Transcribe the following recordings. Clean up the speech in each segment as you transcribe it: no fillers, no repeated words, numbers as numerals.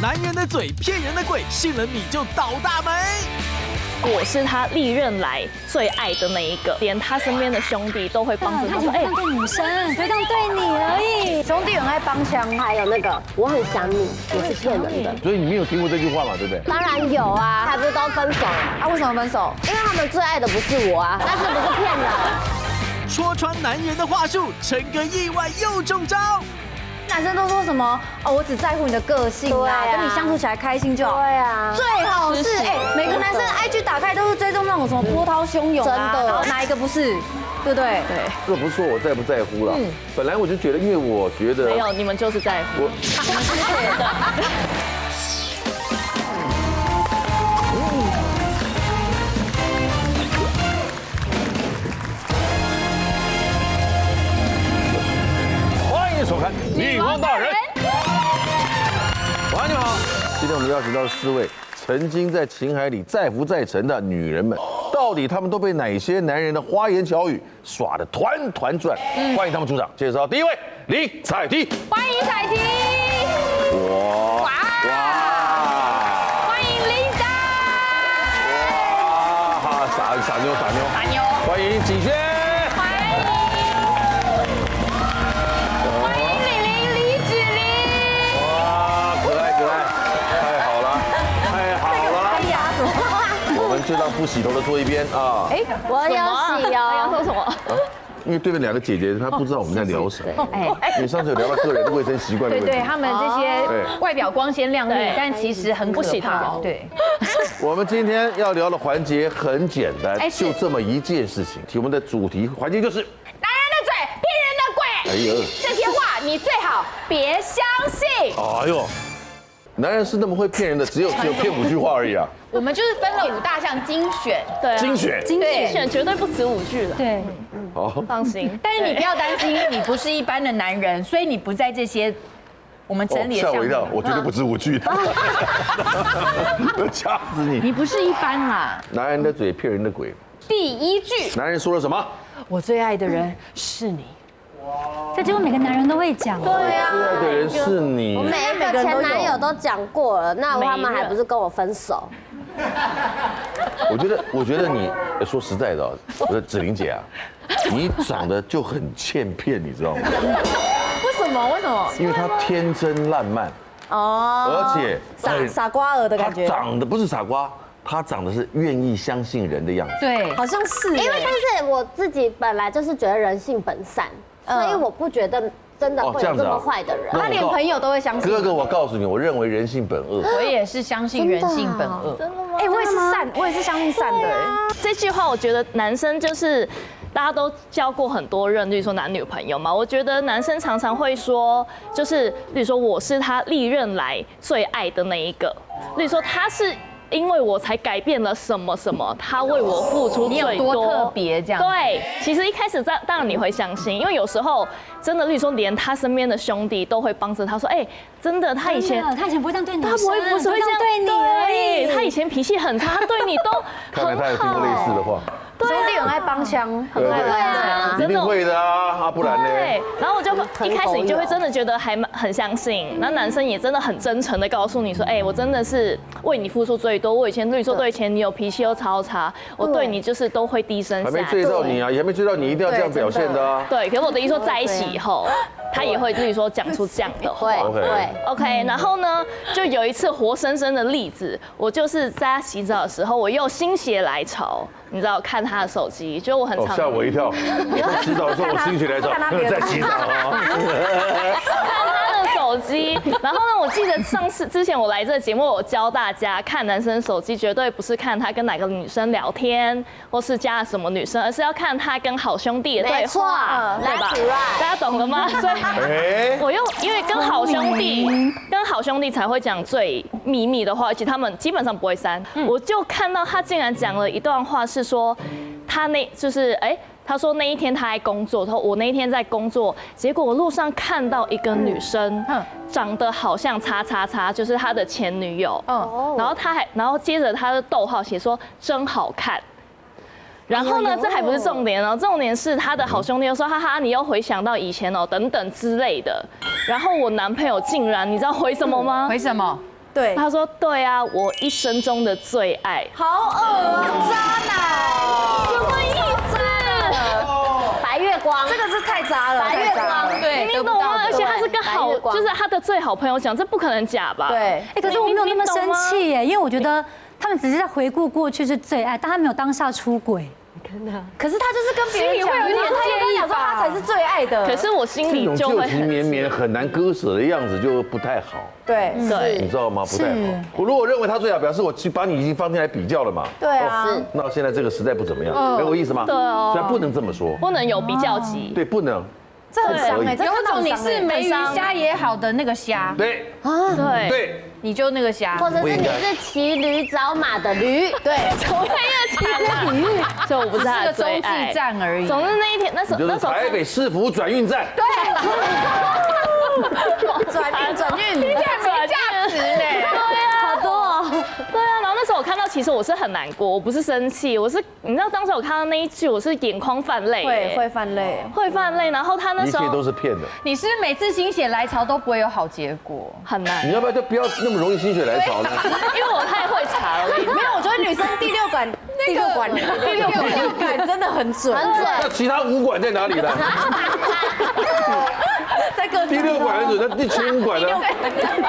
男人的嘴骗人的鬼，信了你就倒大霉。我是他历任来最爱的那一个，连他身边的兄弟都会帮着他说：“哎，对女生，所以这样对你而已。兄弟很爱帮腔，还有那个我很想你，也是骗人的。所以你没有听过这句话嘛，对不对？当然有啊，还不是都分手了？啊，为什么分手？因为他们最爱的不是我啊，但是不是骗人。戳穿男人的话术，陈哥意外又中招。男生都说什么哦，我只在乎你的个性啊，跟你相处起来开心就好。对啊，最好是每个男生的 IG 打开都是追踪那种什么波涛汹涌啊，真的然后哪一个不是？对不对？对。这不是说我在不在乎了，本来我就觉得，因为我觉得没有，你们就是在乎。欢迎收看《女王大人》。晚安，你好。今天我们邀请到4位曾经在情海里再浮再沉的女人们，到底她们都被哪些男人的花言巧语耍得团团转？欢迎他们出场。介绍第一位李彩缇，欢迎彩缇。哇！欢迎琳达。哇！傻妞。欢迎景轩。李芷玲。哇，可爱，太好了。我们就让不洗头的坐一边啊。我有洗要哦。说什么？因为对面两个姐姐她不知道我们在聊什么。因为上次有聊到个人的卫生习惯的问题。对他们这些外表光鲜亮丽，但其实很不洗头。对，我们今天要聊的环节很简单，就这么一件事情。我们的主题环节就是男人的嘴骗人的鬼。哎呦，这些话你最好别相信。哎呦，男人是那么会骗人的，只有骗5句话而已啊。我们就是分了5大项精选，对，精选，精选绝对不止5句了。对，好，放心。但是你不要担心，你不是一般的男人，所以你不在这些我们整理的项目。吓我一跳，我绝对不止5句的，吓死你！你不是一般啦。男人的嘴骗人的鬼。第1句，男人说了什么？我最爱的人是你。这几乎每个男人都会讲。对啊，最爱的人是你。我每一个前男友都讲过了，那他们还不是跟我分手？我觉得你说实在的，我说芷玲姐啊，你长得就很欠骗，你知道吗？为什么？因为她天真烂漫，而且傻瓜儿的感觉。她长得不是傻瓜，她长得是愿意相信人的样子。对，好像是。因为但是我自己本来就是觉得人性本善，所以我不觉得真的会有这么坏的人。他连朋友都会相信。哥哥，我告诉你，我认为人性本恶。我也是相信人性本恶。真的吗？我也是善，我也是相信善的。这句话我觉得男生就是大家都交过很多任，例如说男女朋友嘛。我觉得男生常常会说，就是例如说我是他历任来最爱的那一个，例如说他是因为我才改变了什么什么，他为我付出最多，你有多特别这样？对，其实一开始当然你会相信，因为有时候真的，例如说连他身边的兄弟都会帮着他说，哎，真的他以前不会这样对你，他不会这样对你而已，他以前脾气很差，他对你都看来他有听过类似的话。兄弟很爱帮腔，对啊，一定会的啊，不然呢？对，然后我就一开始你就会真的觉得很相信，那男生也真的很真诚的告诉你说，哎，我真的是为你付出最多，我以前对前女友脾气又超差，我对你就是都会低声下气。还没追到你啊，也还没追到你，一定要这样表现的啊。对，可是我的意思说在一起以后，他也会，例如说讲出这样的话。会 OK， 然后呢，就有一次活生生的例子，我就是在他洗澡的时候，我又心血来潮，你知道看他的手机，就我很常吓我一跳。洗澡的时候我心血来潮，在洗澡啊。看他的手机，然后呢，我记得之前我来这个节目，我教大家看男生手机，绝对不是看他跟哪个女生聊天，或是加了什么女生，而是要看他跟好兄弟的对话，对吧？大家懂了吗？所以我又因为跟好兄弟才会讲最秘密的话，而且他们基本上不会删。我就看到他竟然讲了一段话，是说他他说那一天他在工作，他说我那一天在工作，结果我路上看到一个女生，长得好像叉叉叉，就是他的前女友，然后接着他的逗号写说真好看。然后呢，这还不是重点哦，重点是他的好兄弟又说，哈哈，你又回想到以前哦，等等之类的。然后我男朋友竟然，你知道回什么吗？回什么？对，他说对啊，我一生中的最爱。好恶啊，渣男，什么意思？白月光，这个是太渣了，白月光，对，你懂吗？而且他是跟好，白月光就是他的最好朋友讲，这不可能假吧？对，哎，可是我没有那么生你懂吗气耶，因为我觉得他们只是在回顾过去是最爱，但他没有当下出轨。可是他就是跟别人讲，心里会有点他介意讲说吧他才是最爱的。可是我心这种里就会旧情绵绵很难割舍的样子就不太好，对你对知道吗？不太好是。我如果认为他最好，表示我把你已经放进来比较了嘛。对啊，那现在这个时代不怎么样，懂我意思吗？对哦虽然不能这么说，不能有比较级。对，不能。这很伤哎，这有看到种你很伤哎是梅鱼虾也好的那个虾，对对，对，你就那个虾，或者是你不应该是骑驴找马的驴，对，怎么会又惨了？所以我不是他的是个洲最爱际。站而已。总之那一天，那时你就是候台北市府转运站。转运转运没价值呢。对啊，好多哦。对啊，然后那时候我看到，其实我是很难过，我不是生气，我是你知道当时我看到那一句，我是眼眶泛泪耶，会泛泪。会泛泪。然后他那一切时候都是骗的。你是不是每次心血来潮都不会有好结果？很难你，要不要就不要那么容易心血来潮呢？因为我太会查了。我跟你讲没有，我觉得女生第六感，第六感真的很准，很准。那其他五管在哪里呢？在各第六管很准，那第七五管呢？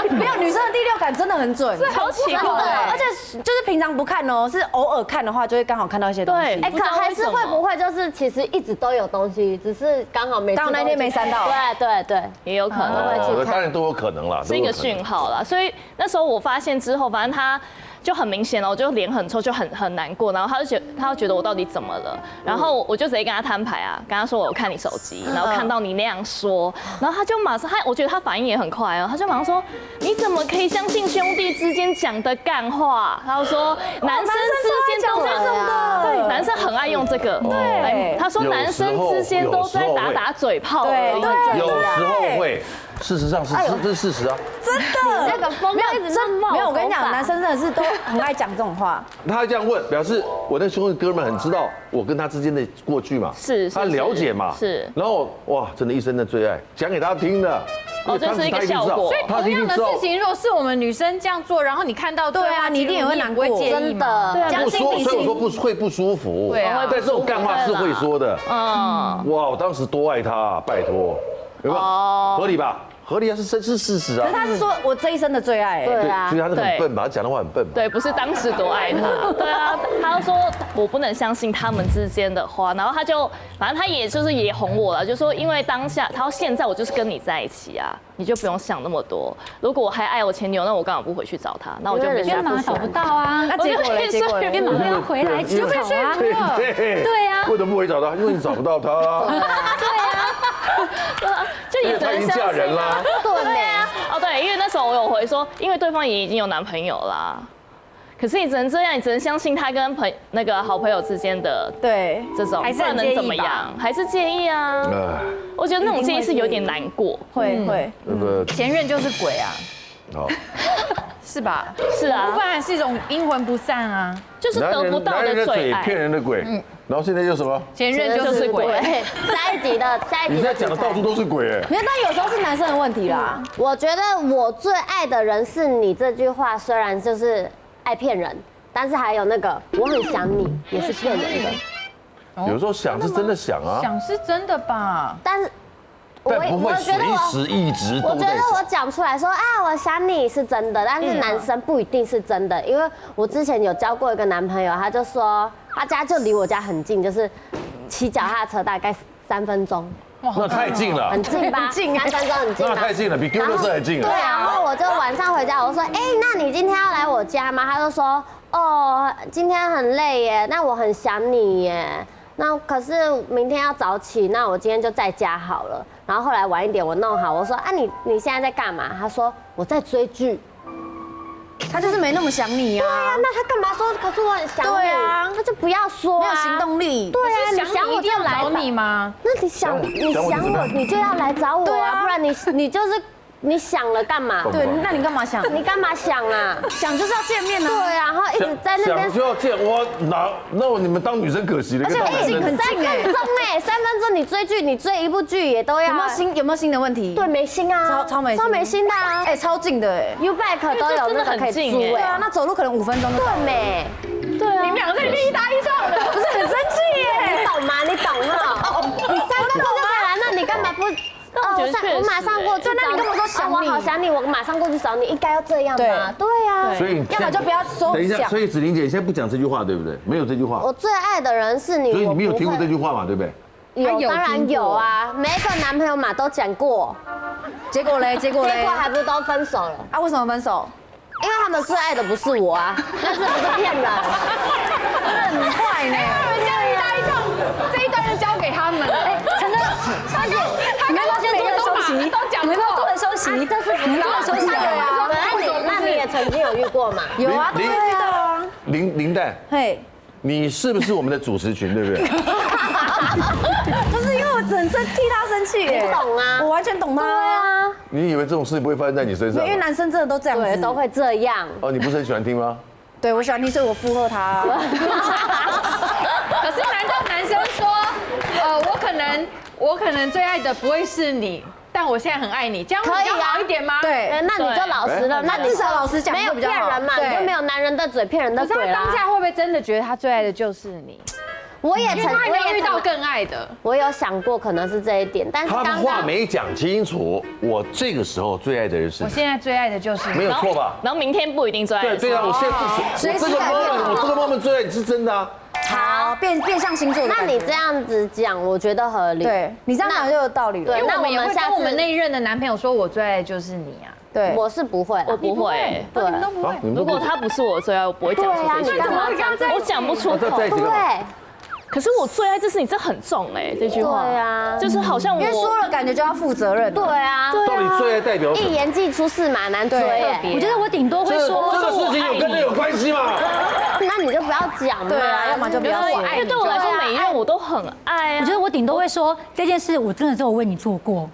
没有，女生的第六感真的很准，超奇怪真的，而且就是平常不看哦，是偶尔看的话，就会刚好看到一些东西。对，哎，不知道可还是为什么会不会就是其实一直都有东西，只是刚好没刚好那天没删到对对对，也有可能。哦，当然都有可能啦，是一个讯号啦，所以那时候我发现之后，反正他就很明显了，我就脸很臭，就很难过，然后他就觉得我到底怎么了，然后我就直接跟他摊牌啊，跟他说我有看你手机，然后看到你那样说，然后他就马上我觉得他反应也很快哦，他就马上说你怎么可以相信兄弟之间讲的干话？他就说男生之间都在这种的对，男生很爱用这个，对，他说男生之间都在打嘴炮而已，对有时候会，事实上是这是事实啊。真的那个风没有一直在冒没有，我跟你讲，头发男生真的是都很爱讲这种话。他这样问，表示我那兄弟哥们很知道我跟他之间的过去嘛，是他了解嘛，是然后哇，真的一生的最爱，讲给他听的，哦这是一个效果他一定知道，同样的事情，如果是我们女生这样做，然后你看到对啊你一定也会难过不会介意真吗？的，对啊不说，所以我说会不舒服，对啊但这种干话是会说的，嗯，哇，我当时多爱他啊，拜托，有没有？合理吧？合理啊，是事实啊可是。他是说我这一生的最爱。对啊所以他是很笨吧？他讲的话很笨吧？对，不是当时多爱他，对啊，他就说我不能相信他们之间的话，然后他就反正他也就是也哄我了，就说因为当下他说现在我就是跟你在一起啊，你就不用想那么多。如果我还爱我前女友，那我干嘛不回去找他？那我就没因为马上找不到啊，那结果嘞？结果嘞？因为马上要回来就好啊。对啊为什么不会找他？因为你找不到他啊。就也只他已经能相信嫁人啦。对啊，哦对，因为那时候我有回说，因为对方也已经有男朋友啦。可是你只能这样，你只能相信他跟那个好朋友之间的对，这种，还是不然能很介意吧怎么样？还是介意啊。哎，我觉得那种介意是有点难过。会。那个前任就是鬼啊，好，是吧？是啊不，然是一种阴魂不散啊。就是得不到男人的最爱。嘴骗人的鬼，然后现在又什么？前任就是鬼。对，下一集的你在讲的到处都是鬼哎。没有，但有时候是男生的问题啦。我觉得我最爱的人是你这句话，虽然就是爱骗人，但是还有那个我很想你也是骗人的。有时候想是真的想啊，想是真的吧？但是但不会随觉得时一直我觉得都在想。我讲出来说啊，我想你是真的，但是男生不一定是真的，因为我之前有交过一个男朋友，他就说他家就离我家很近，就是骑脚踏车大概3分钟，那太近了很，近吧？近3分钟很近吧？那太近了，比丢垃圾还近对，了。然后我就晚上回家，我说，哎，那你今天要来我家吗？他就说，哦，今天很累耶，那我很想你耶。那可是明天要早起，那我今天就在家好了。然后后来晚一点我弄好，我说啊你现在在干嘛？他说我在追剧。他就是没那么想你啊。对啊，那他干嘛说？可是我很想你。对啊他就不要说啊。没有行动力。对啊，你想想我就你一定要来吧找你吗？那你想想我我，你就要来找我啊，对啊不然你就是你想了干嘛？对，那你干嘛想？你干嘛想啊？想就是要见面呢。对啊，然后一直在那边想就要见我，那你们当女生可惜了，而且很近很3近哎。分钟哎，3分钟你追剧，你追一部剧也都要有没有新的问题？对，没新啊，超没新的啊。哎，超近的哎。 U Bike 都有那个可以租对哎，啊，那走路可能5分钟就到了。对没？对啊，你们两个在那边一搭一唱的，不是很生气耶？你懂吗？你懂哈？你3分钟就可以来，那你干嘛不？我马上过去找你。那你跟我说想你，我好想你，我马上过去找你，应该要这样吗？对呀。所以你要么就不要说。等一下，所以子玲姐，你现在不讲这句话，对不对？没有这句话。我最爱的人是你，所以你没有听过这句？句话嘛，对不对？有，当然有啊，每一个男朋友嘛都讲过，结果嘞？结果还不是都分手了？啊，为什么分手？因为他们最爱的不是我啊，那是不是骗人？很坏呢。这样一搭一唱，这一段就交给他们了。哎，真的，你们要先做人休息，都讲你们要做人休息，这是你们做人休息啊。那你也曾经有遇过嘛？有啊，对啊。林蛋，嘿，你是不是我们的主持群，对不对？不是因为我很替他生气耶。你懂啊我完全懂他。对啊。你以为这种事不会发生在你身上因为吗？男生真的都这样对，子，都会这样。哦，你不是很喜欢听吗？对我喜欢听，所以我附和他。可是难道男生说，我可能最爱的不会是你，但我现在很爱你，这样会比较好一点吗？对，那你就老实了，那至少老实讲没有会比较好骗人嘛，对你就没有男人的嘴骗人的可是鬼啦。他当下会不会真的觉得他最爱的就是你？我也曾因为他还没有遇到更爱的。我有想过可能是这一点，但是他刚刚话没讲清楚，我这个时候最爱的人是你，我现在最爱的就是你没有错吧？然后明天不一定最爱的是对对啊，我现在我这个 moment 我这个 moment 最爱你是真的啊。好，变相星座的那感觉。你这样子讲，我觉得合理。对你这样讲就有道理了。对因为我们也会那我们下次跟我们那一任的男朋友说，我最爱的就是你啊。对，我是不会啦，我不会。对，你们都不会。如果他不是我最爱，我不会讲出这句对啊你干嘛话。讲这我讲不出哦在一口。起干嘛？对可是我最爱这是你，这很重哎，这句话。对啊就是好像因为说我。了感觉就要负责任。对啊，到底最爱代表什么？一言既出驷马难追耶。我觉得我顶多会说，这个事情有跟这有关系吗？那你就不要讲嘛。对啊，要么就不要说。因为对我来说，每一任我都很爱啊。我觉得我顶多会说这件事我真的只有为你做过，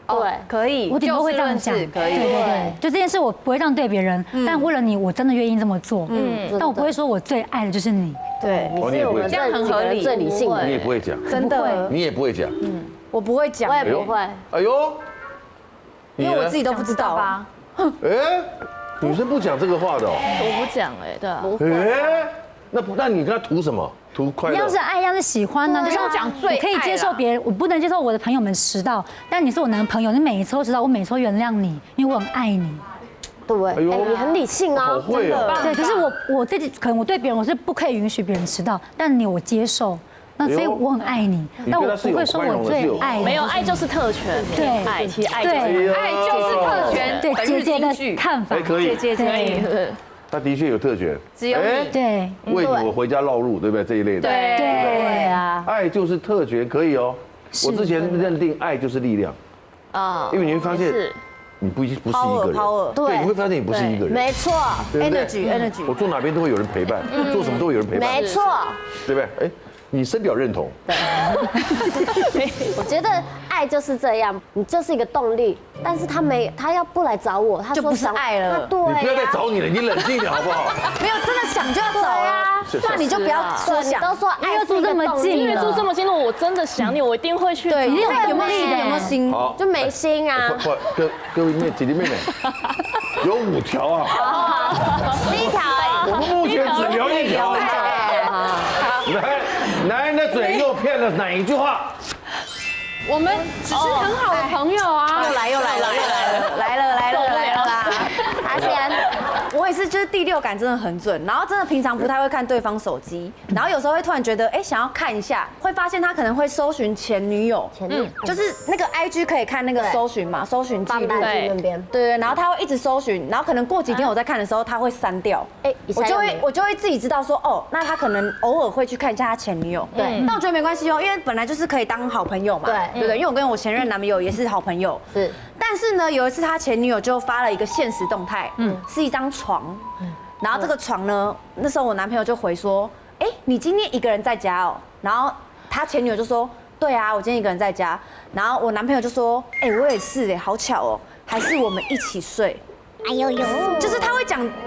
对。可以，我顶多会这样讲。就事论事可以。对对对，就这件事我不会让对别人，但为了你，我真的愿意这么做。但我不会说我最爱的就是你。对，你是我们这样很合理最理性的你也不会讲，真的，你也不会讲，我不会讲我，也不会。哎呦，因为我自己都不知道。哎，女生不讲这个话的哦。我不讲哎，对啊。哎，那你跟他图什么？图快乐一样？是爱，一样是喜欢呢。就像讲最爱啦我可以接受别人，我不能接受我的朋友们迟到，但你是我男朋友，你每一次都知道，我每次都原谅你，因为我很爱你。对，哎呦哎，你很理性好哦。会哦。对，可是我自己可能我对别人我是不可以允许别人迟到，但你我接受，那所以我很爱你，但我不会说我最爱你。没有爱就是特权，对爱其实爱就是对爱就是特权。对本日姐姐的金句看法哎，，可以，姐姐可以。他的确有特权，只有你对为你我回家绕路，对不对？这一类的。对对啊。爱就是特权，可以哦。是我之前认定爱就是力量，啊因为你会发现是你不是一个人， power 对，你会发现你不是一个人，没错，对不对 energy 我做哪边都会有人陪伴，做什么都会有人陪伴，没错。对不对？哎，你深表认同。我觉得爱就是这样，你就是一个动力，但是他要不来找我，他说就不是想爱了他对你不要再呀找你了，你冷静一点好不好？没有真的想就要走啊，是不然你就不要说对，你想。都说爱是一个动力因为了住这么近的，我真的想你，我一定会去。对，你有没有对心？有没有心？好，就没心啊。各位姐姐妹妹，有5条啊，第一条而我们目前只聊1条。已。来，男人的嘴又骗了哪一句话？我们只是很好的朋友啊。又来了啦！阿贤，我也是，就是第六感真的很准，然后真的平常不太会看对方手机，然后有时候会突然觉得，哎，想要看一下，会发现他可能会搜寻前女友，就是那个 IG 可以看那个搜寻嘛，搜寻记录，放大对镜那边。对，然后他会一直搜寻，然后可能过几天我在看的时候，他会删掉，哎一下又没有我就会自己知道说，哦，那他可能偶尔会去看一下他前女友，对但我觉得没关系哦，因为本来就是可以当好朋友嘛，对对不对？因为我跟我前任男朋友也是好朋友，是。但是呢，有一次他前女友就发了一个限时动态，是一张床，然后这个床呢，那时候我男朋友就回说，哎，你今天一个人在家哦，然后他前女友就说，对啊，我今天一个人在家，然后我男朋友就说，哎，我也是哎，好巧哦，还是我们一起睡？哎呦呦，就是他会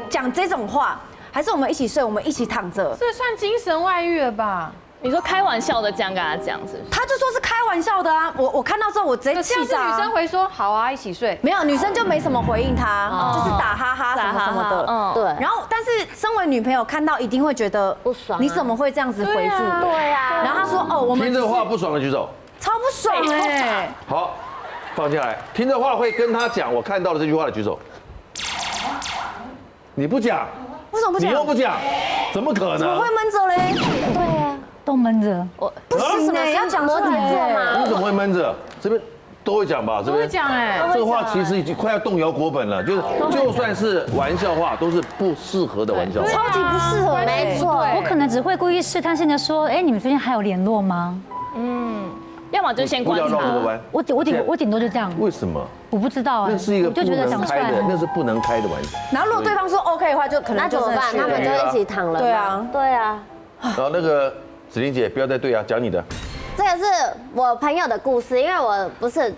讲这种话，还是我们一起睡，我们一起躺着？这算精神外遇了吧？你说开玩笑的这样跟他讲是不是？他就说是开玩笑的啊！我看到之后我直接气这样炸啊。女生回说好啊，一起睡。没有，女生就没什么回应他，就是打哈哈什么什么的。嗯，对，然后，但是身为女朋友看到一定会觉得不爽啊你怎么会这样子回复？对啊，然后他说哦，我们听这话不爽的举手。超不爽哎。好，放下来。听这话会跟他讲我看到了这句话的举手。你不讲，为什么不讲？你又不讲，怎么可能怎么会？闷着嘞？对啊，都闷着。不行哎，要讲摩羯出来座嘛，你怎么会闷着？这边都会讲吧？这不会边讲哎，这个话其实已经快要动摇国本了，就是就算是玩笑话，都是不适合的玩笑话。超级不适合，没错，我可能只会故意试探性的说，哎，你们最近还有联络吗？要么就先不要观察。绕这个弯。我顶多就这样，为什么？我不知道哎，那是一个不我就觉得能开的，讲出来了那是不能开的玩笑。然后如果对方说 OK 的话，就可能那怎么办？他们就一起躺了。对啊，对啊，然后那个子玲姐，不要再对啊，讲你的。这个是我朋友的故事，因为我不是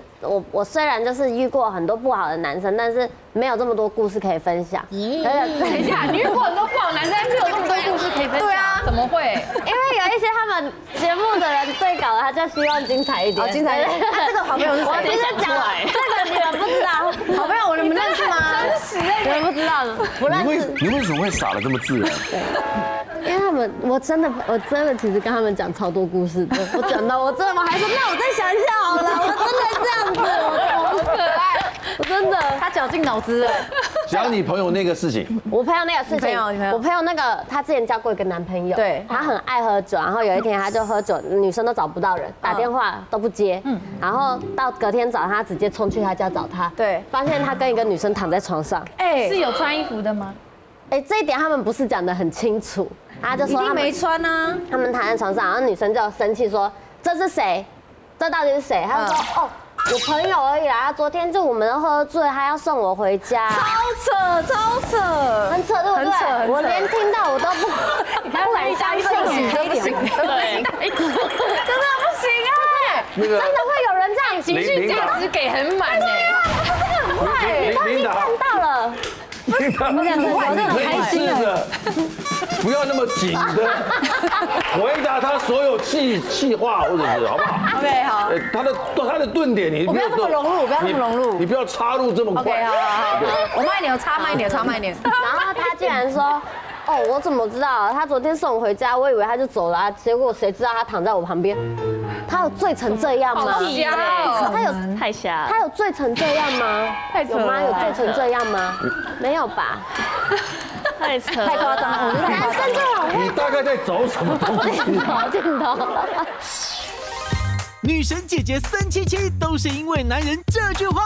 我虽然就是遇过很多不好的男生，但是没有这么多故事可以分享。等一下，你遇过很多不好男生，没有那么多故事可以分享。对啊，怎么会？因为有一些他们节目的人对稿的，他就希望精彩一点。精彩一点。那这个好朋友是我谁？直接讲，这个你们不知道。好朋友，你们认识吗？你们不知道，不认识。你为什么会傻得这么自然？因为他们，我真的其实跟他们讲超多故事的，我讲到我还说，那我再想一下好了，我真的这样子，我好可爱，我真的。他绞尽脑汁了。讲你朋友那个事情，我朋友那个事情，你朋友我朋友那个他之前交过一个男朋友，对他很爱喝酒，然后有一天他就喝酒，女生都找不到人，打电话都不接，然后到隔天早上他直接冲去他家找他，对发现他跟一个女生躺在床上，哎，是有穿衣服的吗？哎，这一点他们不是讲得很清楚，他就说他们一定没穿啊。他们躺在床上，然后女生就生气说：“这是谁？这到底是谁？”他就说：“哦，我朋友而已啦，他昨天就我们都喝醉，他要送我回家。”超扯，超扯，很扯，对不对？很扯很扯我连听到我都不敢相信，这不行，对，真的不行啊！那个真的会有人这样情绪价值给很满哎。琳达，看到了。我们两个聊得很开心试了。着不要那么紧的回答他所有气话，或者是好不好 OK， 好。他的顿点，你我不要这么融入，不要这么融入。你不要插入这么 OK， 快。好，我慢一点，我插慢一点，插慢一点。然后他竟然说：“哦，我怎么知道？他昨天送我回家，我以为他就走了啊，结果谁知道他躺在我旁边？他有醉成这样吗？他有太瞎了。他有醉成这样吗？有吗？有醉成这样吗？没有吧？太扯了，太夸张了，我觉得太男夸张生就很你大概在找什么东西？镜头。女神姐姐377都是因为男人这句话。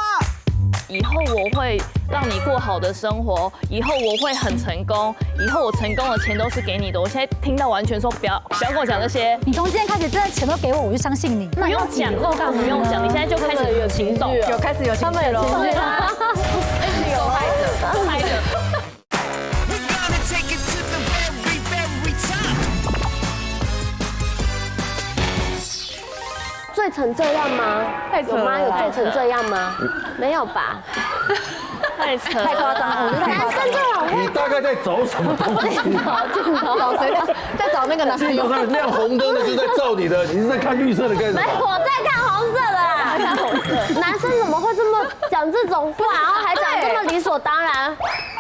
以后我会让你过好的生活，以后我会很成功，以后我成功的钱都是给你的。我现在听到完全说不要跟我讲这些，你从今天开始真的钱都给我，我就相信你。不用讲，不用讲，你现在就开始有行动，有开始有情绪了。对啊，受害者，受害者。 We're gonna take it to the very, very top. 醉成这样吗？有吗？有醉成这样吗？没有吧？太扯了，太夸张了，我觉得太夸张男生就很会你大概在找什么东西？找谁在找那个男朋友？那亮红灯的就在照你的，你是在看绿色的干什没有，么？我在看红色的啦。看红色。男生怎么会这么讲这种话，然后还讲这么理所当然？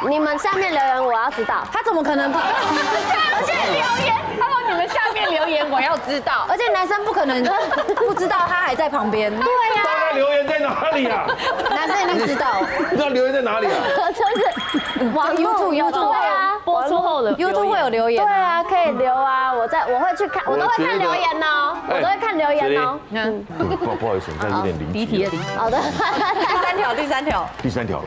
你们下面留言我要知道。他怎么可能？而且留言，他说你们下面留言，我要知道。而且男生不可能不知道他还在旁边。对呀、大概留言在哪里啊？男生一定知道。不知道留言在哪里啊？就是网络 YouTube 对啊，播出后的 YouTube 会有留言。对啊，可以留啊，我会去看，我都会看留言哦，我都会看留言哦。不好意思，我刚才有点离题。好的。第三条。第三条，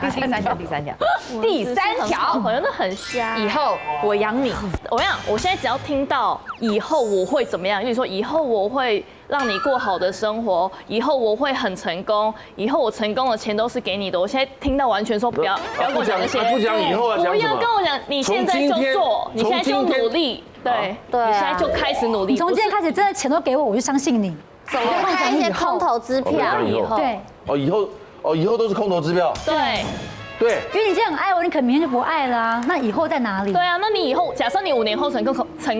第三条，朋友那很瞎。以后我养你。我跟你讲，我现在只要听到以后我会怎么样，例如说以后我会让你过好的生活，以后我会很成功，以后我成功的钱都是给你的。我现在听到完全说不要跟我讲这些，不讲以后要讲什么？不要跟我讲，你现在就做，你现在就努力，对，对，你现在就开始努力。你从今天开始真的钱都给我，我就相信你。总会开一些空头支票。以后对。哦，以后哦，以后都是空头支票。对。对，因为你今天很爱我，你可能明天就不爱了啊。那以后在哪里？对啊，那你以后假设你5年后成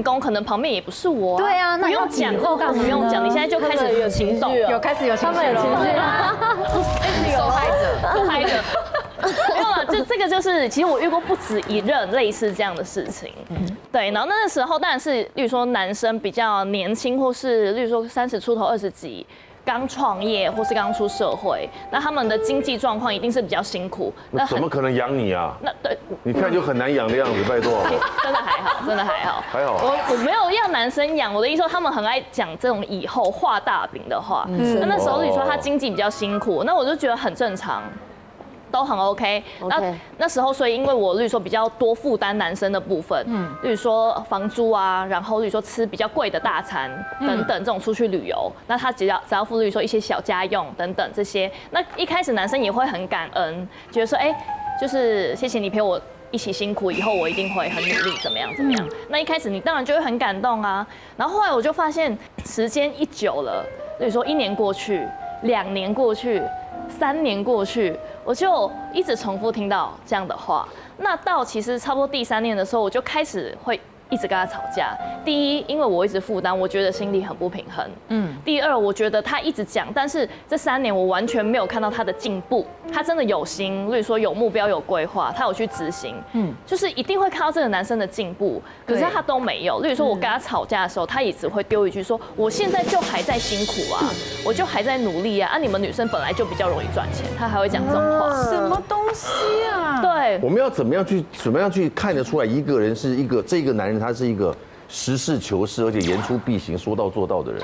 功，可能旁边也不是我。对啊，那不用讲，以后干嘛呢不用讲，你现在就开始有行动，开始有情绪了，受害者。没有了，这个就是，其实我遇过不止一任类似这样的事情。对，然后那个时候当然是，例如说男生比较年轻，或是例如说30出头、20几。刚创业或是刚出社会，那他们的经济状况一定是比较辛苦。那怎么可能养你啊？那对，你看就很难养的样子，拜托。真的还好，真的还好。还好。我没有要男生养，我的意思说他们很爱讲这种以后画大饼的话。那时候你说他经济比较辛苦，那我就觉得很正常。都很 OK， 那时候所以因为我例如说比较多负担男生的部分，例如说房租啊，然后例如说吃比较贵的大餐等等这种出去旅游，那他只要付例如说一些小家用等等这些，那一开始男生也会很感恩，觉得说就是谢谢你陪我一起辛苦，以后我一定会很努力，怎么样。那一开始你当然就会很感动啊，然后后来我就发现时间一久了，例如说1年过去，2年过去。3年过去，我就一直重复听到这样的话。那到其实差不多第3年的时候，我就开始会一直跟他吵架。第一，因为我一直负担，我觉得心里很不平衡。第二，我觉得他一直讲，但是这3年我完全没有看到他的进步。他真的有心，例如说有目标、有规划，他有去执行。就是一定会看到这个男生的进步，可是他都没有。例如说我跟他吵架的时候，他也只会丢一句说：“我现在就还在辛苦啊，我就还在努力啊。你们女生本来就比较容易赚钱。”他还会讲这种话。什么东西啊？对。我们要怎么样去看得出来一个人是这个男人他是一个实事求是而且言出必行、说到做到的人？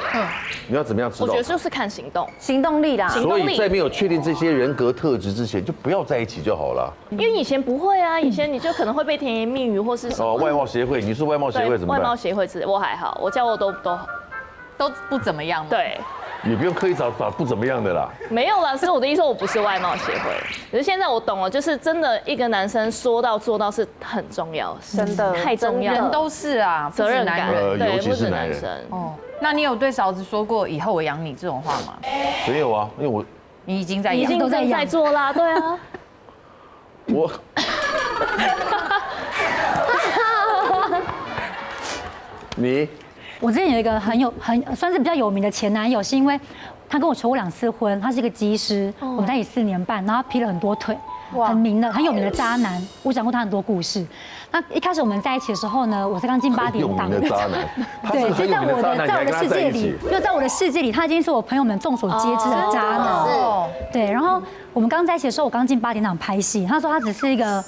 你要怎么样知道？我觉得就是看行动，行动力啦。所以在没有确定这些人格特质之前，就不要在一起就好了。因为以前不会啊，以前你就可能会被甜言蜜语或是什么。外貌协会，你是外貌协会怎么办？外貌协会我还好，我交过都不怎么样。对。你不用刻意找不怎么样的啦。没有啦，是我的意思说我不是外貌协会。可是现在我懂了，就是真的一个男生说到做到是很重要，真的太重要了。人都是啊，责任感，尤其是男人。哦，那你有对嫂子说过以后我养你这种话吗？没有啊，因为我你已经在养，已经在做啦，对啊。我。你。我之前有一个很算是比较有名的前男友，是因为他跟我求过2次婚，他是一个机师，我们在一起4年半，然后他劈了很多腿，很有名的渣男。我讲过他很多故事。那一开始我们在一起的时候呢，我才刚进8点档。有名的渣男，对，就在我的世界里，就在我的世界里，他已经是我朋友们众所皆知的渣男。对，然后我们刚在一起的时候，我刚进8点档拍戏，他说他只是一个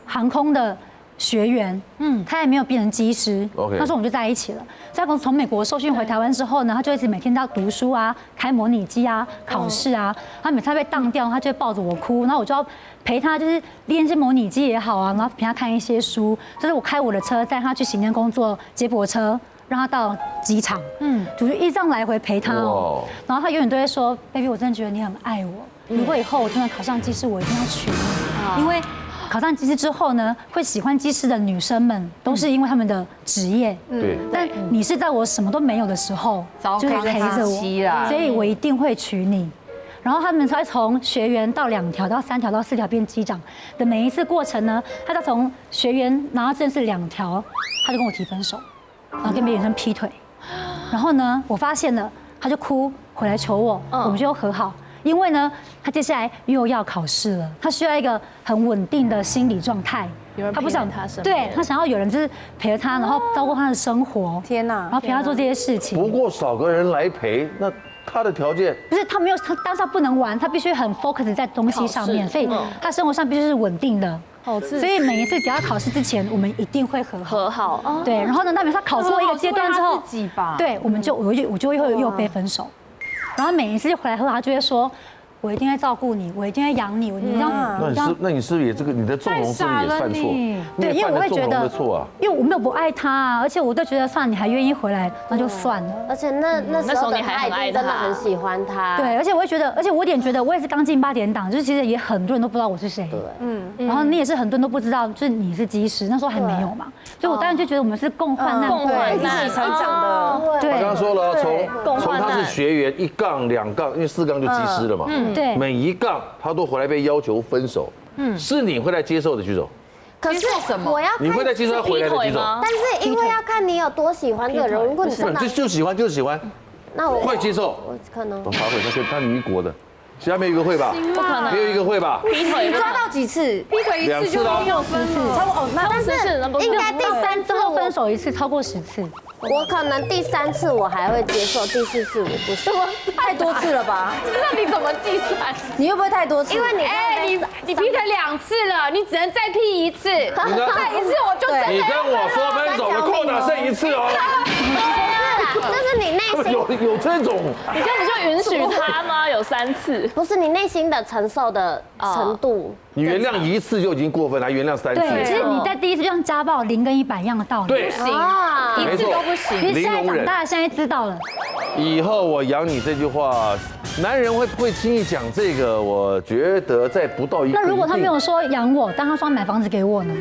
航空的学员，他也没有变成机师。那时候我们就在一起了。所以从美国受训回台湾之后呢，他就一直每天都要读书啊，开模拟机啊，考试啊。他每次被当掉，他就会抱着我哭，然后我就要陪他，就是练一些模拟机也好啊，然后陪他看一些书。就是我开我的车载他去行天宫坐接驳车，让他到机场。就是一直这样来回陪他哦。然后他永远都会说 ：“baby， 我真的觉得你很爱我。如果以后我真的考上机师，我一定要娶你，因为。”考上机师之后呢，会喜欢机师的女生们都是因为他们的职业。对。但你是在我什么都没有的时候，就是陪着我，所以我一定会娶你。然后他们才从学员到2条到3条到4条变机长的每一次过程呢，他从学员拿到正式2条，他就跟我提分手，然后跟别的女生劈腿。然后呢，我发现了，他就哭回来求我，我们就和好。因为呢，他接下来又要考试了，他需要一个很稳定的心理状态。他不想他身边，对他想要有人就是陪着他，然后照顾他的生活。天哪！然后陪他做这些事情。不过少个人来陪，那他的条件不是他没有，他当下不能玩，他必须很 focus 在东西上面，所以他生活上必须是稳定的。所以每一次只要考试之前，我们一定会和好。对，然后呢，那比如他考过一个阶段之后，对，我就会又被分手。然后每一次就回来后，他就会说：“我一定会照顾你，我一定会养你。”那你是不是也你的纵容是不是也犯错？对，因为我会觉得错啊，因为我没有不爱他啊，而且我都觉得算了，你还愿意回来，那就算了。而且那时候你还真的很喜欢他。对，而且我会觉得，而且我有点觉得，我也是刚进8点档，就是其实也很多人都不知道我是谁。对，然后你也是很多人都不知道，就是你是机师，那时候还没有嘛，所以我当然就觉得我们是共患难，一起成长的。我刚刚说了，从他是学员1杠2杠，因为4杠就机师了嘛，对，每一杠他都回来被要求分手，是你会来接受的举手，可是我要看你会在接受他回来的举手，但是因为要看你有多喜欢这个人，如果你真的就喜欢就喜欢，那我会接受。我可能我法会他女国的，其他没有一个会吧？不可能没有一个会吧？劈腿你抓到几次？劈腿一次就没有分了。超过那但是应该第三次之后分手一次超过10次，我可能第3次我还会接受，第4次我不行。太多次了吧？那你怎么计算？你会不会太多次？因为你你劈腿2次了，你只能再劈1次，再1次我就真的你跟我说分手的扣打剩1次哦。就是你内心有这种，你根本就允许他吗？有3次，不是你内心的承受的程度。你原谅1次就已经过分，还原谅3对，其次，实你在第一次就像家暴0跟100一样的道理。对，啊，没错，其实现在零容忍。长大了，现在知道了。以后我养你这句话，男人会不会轻易讲这个？我觉得在不到一个。那如果他没有说养我，但他说买房子给我呢？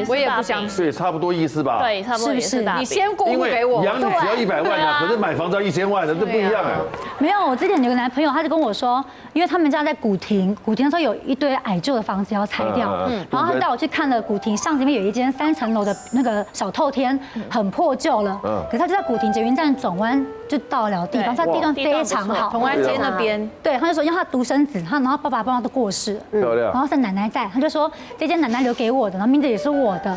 我也也是大饼不相信。对，差不多意思吧？对，差不多也是大饼。你先过因为户给我，养你只要100万啊，可是买房子要1000万的，这不一样哎。没有，我之前有个男朋友，他就跟我说，因为他们家在古亭的时候有一堆矮旧的房子要拆掉，然后他带我去看了古亭巷子里面有一间3层楼的那个小透天，很破旧了，可是他就在古亭捷运站转弯就到了地方，他地段非常好，同安街那边。对，他就说因为他独生子，然后爸爸妈妈都过世了，漂亮然后是奶奶在，他就说这间奶奶留给我的，然后名字也是我的。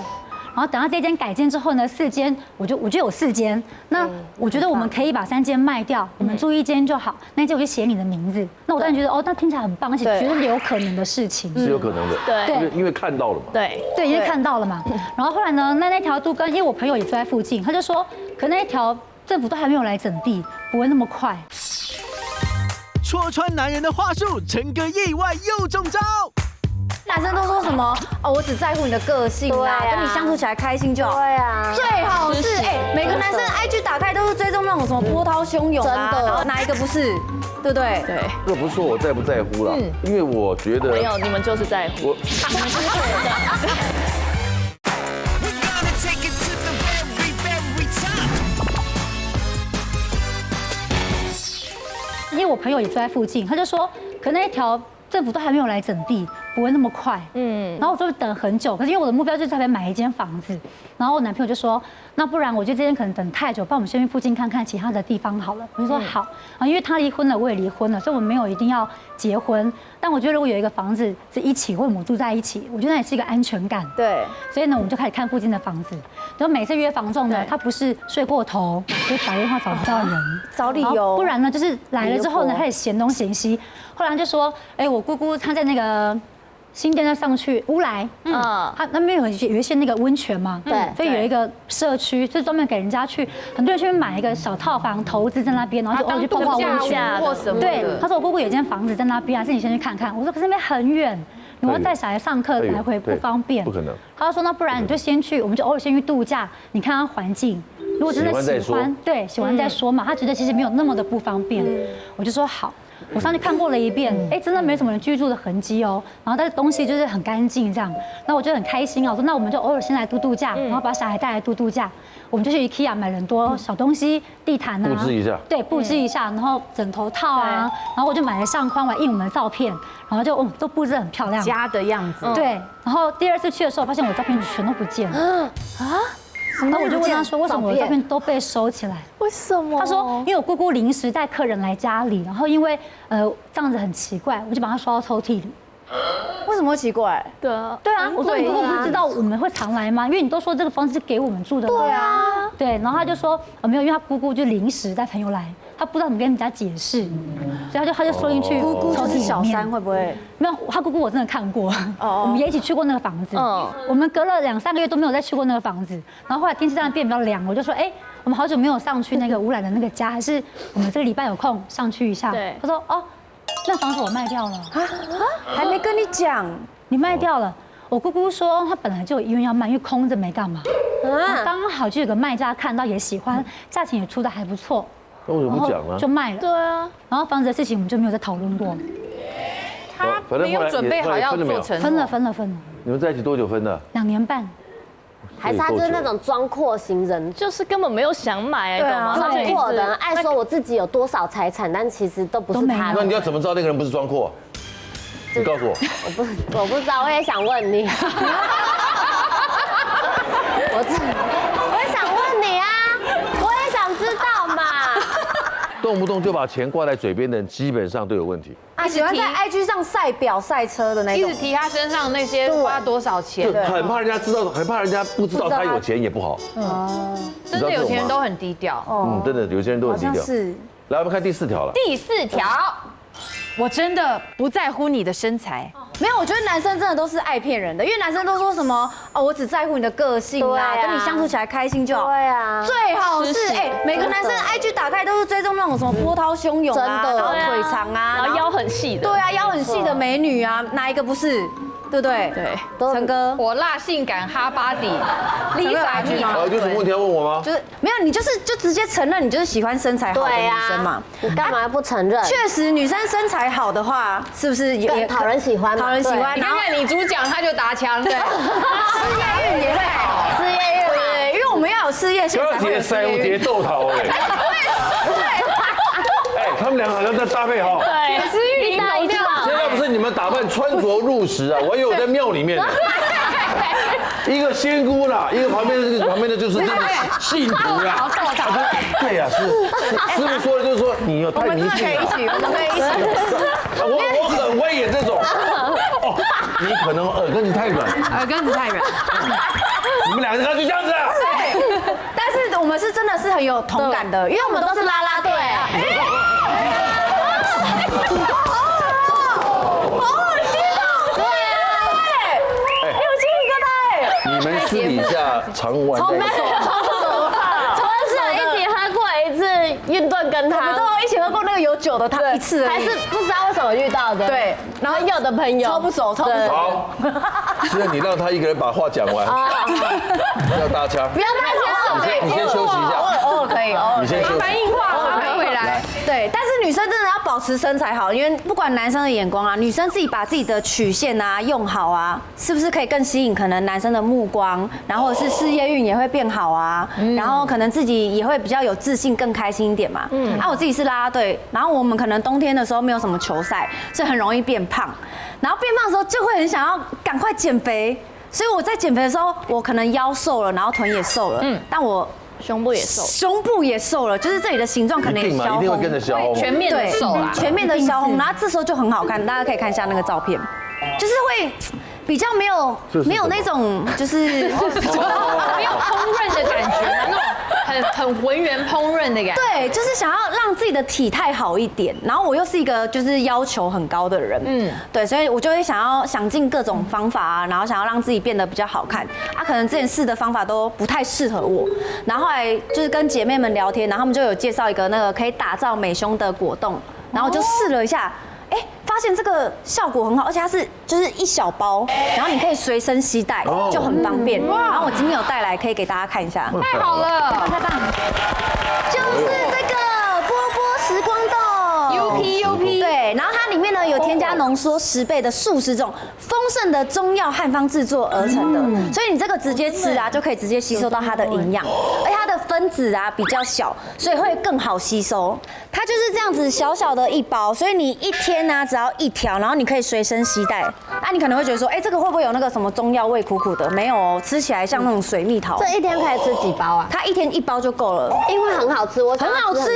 然后等到这间改建之后呢，4间，我就有4间。那我觉得我们可以把3间卖掉，我们住1间就好。那间我就写你的名字。那我当然觉得哦，那听起来很棒，而且觉得有可能的事情。是有可能的，对因为看到了嘛。对，对，因为看到了嘛。然后后来呢，那条路跟因为我朋友也住在附近，他就说，可那一条政府都还没有来整地，不会那么快。戳穿男人的话术，陈哥意外又中招。男生都说什么哦，我只在乎你的个性啦，跟你相处起来开心就好。对啊，最好是每个男生 IG 打开都是追踪那种什么波涛汹涌啊，真的然后哪一个不是，对不对？对，这不是说我在不在乎啦，因为我觉得没有，你们就是在乎。我 We're gonna take it to the very, very top. 因为我朋友也住在附近，他就说，可那一条政府都还没有来整地，不会那么快。然后我就等很久，可是因为我的目标就是在那边买一间房子，然后我男朋友就说，那不然我觉得这间可能等太久，不然我们先去附近看看其他的地方好了。我就说好，因为他离婚了，我也离婚了，所以我们没有一定要结婚，但我觉得如果有一个房子是一起，或者我们住在一起，我觉得那也是一个安全感。对，所以呢，我们就开始看附近的房子。然后每次约房仲呢，他不是睡过头，就打电话找不到人，找理由，不然呢就是来了之后呢，开始嫌东嫌西。后来就说，哎，我姑姑她在那个新店再上去乌来，她那边有一些那个温泉嘛，对所以有一个社区，就是专门给人家去，很多人去买一个小套房投资在那边，然后就去泡泡温泉或什么的。对，他说我姑姑有间房子在那边，还是你先去看看。我说可是那边很远，我要带小孩上课来回不方便，不可能。他就说那不然你就先去，我们就偶尔先去度假，你看看环境。如果真的喜欢，对，喜欢再说嘛。他觉得其实没有那么的不方便，我就说好。我上去看过了一遍，哎，真的没什么人居住的痕迹哦。然后但是东西就是很干净这样，那我就很开心啊。我说那我们就偶尔先来度假，然后把小孩带来度假。我们就去 IKEA 买了很多小东西，地毯啊，布置一下，对，布置一下，然后枕头套啊，然后我就买了相框来印我们的照片，然后就都布置得很漂亮，家的样子。对。然后第2次去的时候，发现我照片全都不见了然后我就问他说，为什么我的照片都被收起来？为什么？他说，因为我姑姑临时带客人来家里，然后因为这样子很奇怪，我就把它收到抽屉里。为什么会奇怪？对啊，对啊，我说你姑姑不知道我们会常来吗？因为你都说这个房子是给我们住的嘛。对啊，对，然后他就说没有，因为他姑姑就临时带朋友来，他不知道怎么跟人家解释，所以他就收进去姑姑就是小三会不会？没有，他姑姑我真的看过，我们也一起去过那个房子，我们隔了2、3个月都没有再去过那个房子，然后后来天气这样变比较凉，我就说我们好久没有上去那个乌来的那个家，还是我们这个礼拜有空上去一下。对，他说那房子我卖掉了还没跟你讲，你卖掉了。我姑姑说她本来就有意愿要卖，因为空着没干嘛，刚好就有个卖家看到也喜欢，价钱也出的还不错，那为什么不讲呢？就卖了。对啊，然后房子的事情我们就没有再讨论过。他没有准备好要做成，分了。你们在一起多久分的2年半。还是他就是那种装阔型人，就是根本没有想买，懂吗？他就一直装阔的人，爱说我自己有多少财产，但其实都不是他的。那你要怎么知道那个人不是装阔？你告诉我。我不知道，我也想问你。我也想问你啊，我也想知道嘛。动不动就把钱挂在嘴边的人，基本上都有问题。啊，喜欢在 IG 上晒表赛车的那种，一直提他身上那些花多少钱就，很怕人家知道，很怕人家不知道他有钱也不好。真的有钱人都很低调。真的有些人都很低调。是。来，我们看第4条了。第4条，我真的不在乎你的身材。没有，我觉得男生真的都是爱骗人的，因为男生都说什么哦，我只在乎你的个性啊，跟你相处起来开心就好。对啊，最好是每个男生 IG 打开都是追踪那种什么波涛汹涌啊，然后腿长啊，然后腰很细的。对啊，腰很细的美女啊，哪一个不是？对不对？对，陈哥，火辣性感哈巴底，Lisa 你有什么问题要问我吗？就是没有，你就直接承认你就是喜欢身材好的女生嘛。你干嘛不承认？确实，女生身材好的话，是不是也讨人喜欢？讨人喜欢。你看看女主角，她就打枪，对，事业运也会好，事业运对，因为我们要有事业线才会有事业运。节豆桃哎。哎，他们两个好像在搭配哈。对，吃玉林头掉。现在不是你们打扮穿着入时啊，我以为我在庙里面呢。一个仙姑啦，一个旁边的就是这个信徒啦。对呀，是师傅说的，就是说你有太迷信了。我们可以一起。我很会演这种。哦，你可能耳根子太软。耳根子太软。你们两个就这样子啊？对，但是我们是真的是很有同感的，因为我们都是啦啦队啊。你们私底下常玩在一起？我只一起喝过一次运动跟我们他，都一起喝过那个有酒的汤一次而已，还是不知道为什么遇到的。对，然后有的朋友超不熟，超不熟。好，现在你让他一个人把话讲完，不要搭腔，不要大家你先休息一下，偶尔可以，偶尔你先休息。反应话，我还回来。对，但是女生真的要保持身材好，因为不管男生的眼光啊，女生自己把自己的曲线啊用好啊，是不是可以更吸引可能男生的目光，然后是事业运也会变好啊，然后可能自己也会比较有自信，更开心一点嘛。我自己是啦啦队，然后我们可能冬天的时候没有什么球赛，所以很容易变胖，然后变胖的时候就会很想要赶快减肥，所以我在减肥的时候，我可能腰瘦了，然后臀也瘦了，但我胸部也瘦，胸部也瘦了，就是这里的形状可能也消红，一定会跟着消红，全面的瘦啦，全面的消红，然后这时候就很好看，大家可以看一下那个照片，就是会比较没有那种就是没有烹饪的感觉，那种很浑圆烹饪的感觉。对，就是想要让自己的体态好一点，然后我又是一个就是要求很高的人，对，所以我就会想尽各种方法啊，然后想要让自己变得比较好看啊，可能之前试的方法都不太适合我，然后后来就是跟姐妹们聊天，然后他们就有介绍一个那个可以打造美胸的果冻，然后我就试了一下。发现这个效果很好，而且它是就是一小包，然后你可以随身携带，就很方便。然后我今天有带来，可以给大家看一下。太好了，太棒！就是这个波波时光冻 UP 对，然后它里面呢有添加浓缩10倍的素食种丰盛的中药汉方制作而成的，所以你这个直接吃啊，就可以直接吸收到它的营养，而且它的分子啊比较小，所以会更好吸收。它就是这样子小小的一包，所以你一天呢只要1条，然后你可以随身携带。啊，你可能会觉得说，这个会不会有那个什么中药味苦苦的？没有哦，吃起来像那种水蜜桃。这一天可以吃几包啊？它一天1包就够了，因为很好吃，我很好吃，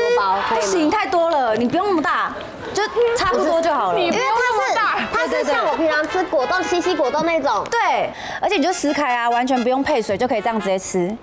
不行太多了，你不用那么大，就差不多就好了。因为它是像我平常吃果冻、西西果冻那种。对，而且你就撕开啊，完全不用配水就可以这样直接吃。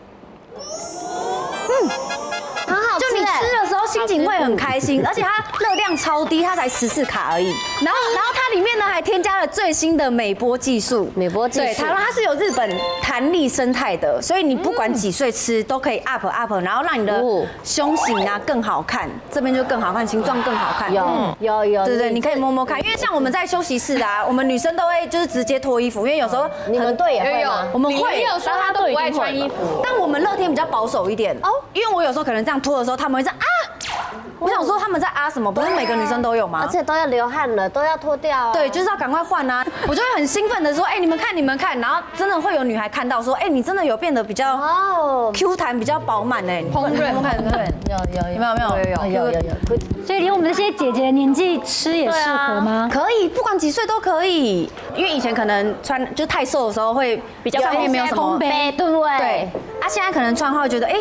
很好吃，就你吃的时候心情会很开心，而且它热量超低，它才14卡而已。然后它里面呢还添加了最新的美波技术，对，它是有日本弹力生态的，所以你不管几岁吃都可以 up， 然后让你的胸型啊更好看，这边就更好看，形状更好看。有，对，你可以摸摸看，因为像我们在休息室啊，我们女生都会就是直接脱衣服，因为有时候你们队也会吗？我们会，有时候他都不爱穿衣服，但我们乐天比较保守一点哦，因为我有时候可能这样脱的时候，他们会这样啊。我想说他们在啊什么？不是每个女生都有吗？而且都要流汗了，都要脱掉啊。对，就是要赶快换啊！我就会很兴奋的说，哎，你们看，你们看，然后真的会有女孩看到说，哎，你真的有变得比较哦， Q 弹，比较饱满哎，烹饪有没有看？有，所以连我们这些姐姐的年纪吃也适合吗？可以，不管几岁都可以，因为以前可能穿就太瘦的时候会比较上面没有什么空杯，对不对？对，啊，现在可能穿的话会觉得哎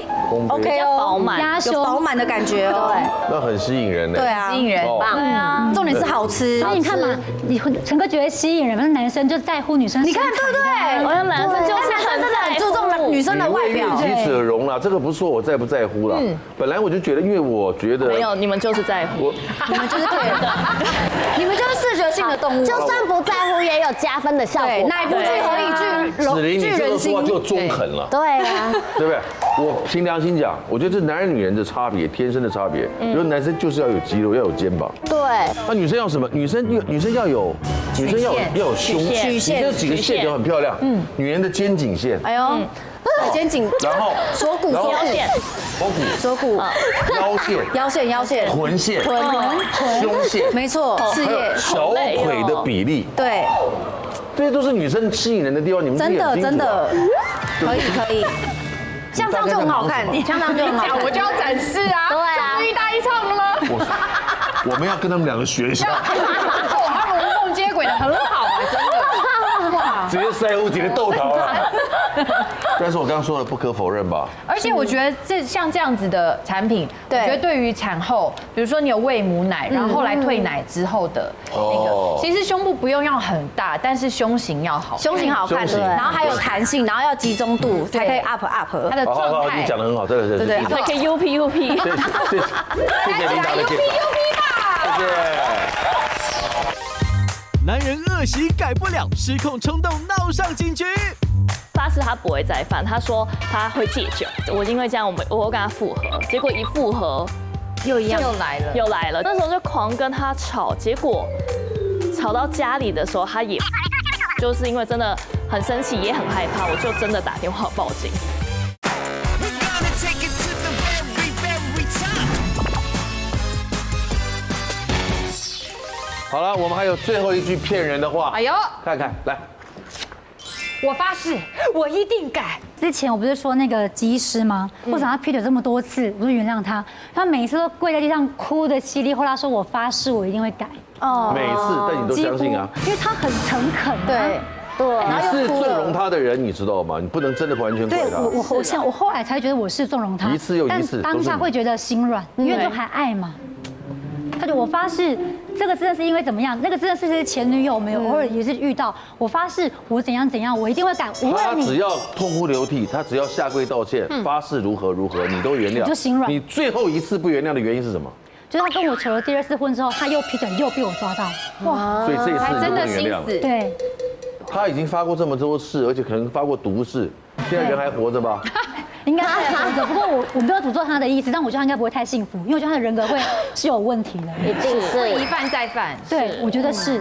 ，OK 哦，饱满压有饱满的感觉哦，那很吸引人呢。对啊，吸引人。哦对啊，重点是好吃，所以你看嘛，你陈哥觉得吸引人，但是男生就在乎女生身材。你看对不对？我的男生就是男生真的很注重女生的外表，其者容啦，这个不是说我在不在乎啦。本来我就觉得，因为我觉得没有，你们就是在乎。你们就是对的，你们就是视觉性的动物，就算不在乎，也有加分的效果。对，哪一部剧何以子琳，你聚人这个说话心？就中肯了，对啊，对不对？我凭良心讲，我觉得这男人女人的差别，天生的差别。比如男生就是要有肌肉，要有肩膀，对，那女生要什么？女生要有胸，曲线你这几个线条很漂亮。女人的肩颈线，哎呦，肩颈，然后锁骨，然后腰线、锁骨、腰线，腰线、臀线、臀，胸线，没错，事还有业，小腿的比例，对，这些都是女生吸引人的地方。你们真的真的，对不对可以，像这样就很好看，像这样就很好看，我就要展示啊！对啊终于大一唱了吗？我们要跟他们两个学一下，他们无缝接轨的很好啊，真的。哇！直接塞屋顶的豆桃了。但是我刚刚说的不可否认吧？而且我觉得像这样子的产品，我对觉得对于产后，比如说你有喂母奶，然后后来退奶之后的那哦个，其实胸部不用要很大，但是胸型要好，胸型好看，胸型然后还有弹性，然后要集中度才可以 up。它的好好好，状态你讲的很好，对，对才可以 UP。谢谢琳达的介绍，谢谢。男人恶习改不了，失控冲动闹上警局。发誓他不会再犯，他说他会戒酒。我因为这样，我跟他复合，结果一复合又来了。又来了。那时候就狂跟他吵，结果吵到家里的时候，他也就是因为真的很生气，也很害怕，我就真的打电话报警。好了，我们还有最后一句骗人的话，哎呦，看看来。我发誓，我一定改。之前我不是说那个技师吗？为什么他劈腿这么多次，我就原谅他？他每次都跪在地上哭的稀里哗啦，说我发誓我一定会改。哦，每次，但你都相信啊？因为他很诚恳、啊。对，对，你是纵容他的人，你知道吗？你不能真的完全怪对他。我后来才觉得我是纵容他，一次又一次但当下会觉得心软，因为就还爱嘛。他就我发誓，这个真的是因为怎么样？那个真的是前女友，没有偶尔也是遇到。我发誓，我怎样怎样，我一定会改。无论你他只要痛哭流涕，他只要下跪道歉，发誓如何如何，你都原谅。我就心软你最后一次不原谅的原因是什么？就是他跟我求了第2次婚之后，他又劈腿，又被我抓到。所以这一次你就不能原谅了。对，他已经发过这么多事，而且可能发过毒誓，现在人还活着吧？应该还活着。不过我没有诅咒他的意思，但我觉得他应该不会太幸福，因为我觉得他的人格会是有问题的。一定是一犯再犯。对，我觉得是。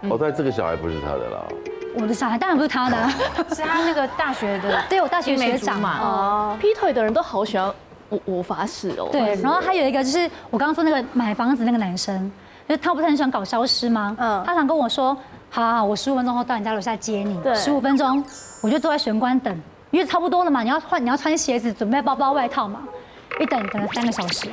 哦，但这个小孩不是他的啦。我的小孩当然不是他的啊，是他那个大学的，对我大学学长嘛。哦。劈腿的人都好喜欢我发誓哦。对，然后还有一个就是我刚刚说那个买房子那个男生，就是他不是很喜欢搞消失吗？他常跟我说，好，我15分钟后到你家楼下接你。对15分钟，我就坐在玄关等，因为差不多了嘛，你要穿鞋子，准备包包外套嘛，一等了3个小时，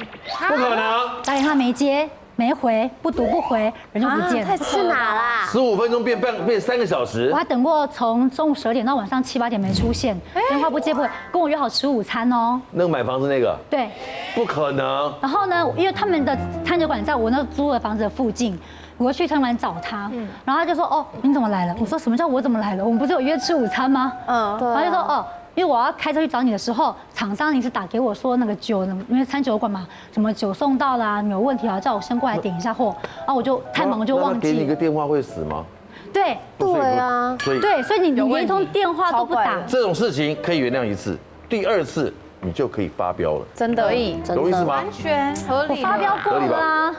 不可能打电话没接。没回，不读不回，人就不见了。去哪啦？ ，15分钟变3个小时我。还等过从中午12点到晚上7、8点没出现，电话不接不回，跟我约好吃午餐哦。那个买房子那个，对，不可能。然后呢，因为他们的餐酒馆在我那租的房子的附近，我去餐馆找他，然后他就说：“哦，你怎么来了？”我说：“什么叫我怎么来了？我们不是有约吃午餐吗？”然后就说：“哦。”因为我要开车去找你的时候，厂商临时打给我说那个酒，因为餐酒馆嘛，什么酒送到啦，有问题啊，叫我先过来点一下货。然后我就太忙，我就忘给你一记了。个电话会死吗？对对啊，所以对，所以你连一通电话都不打，这种事情可以原谅一次，第2次你就可以发飙了，真的可以，懂意思吗？完全合理。我发飙过了啊。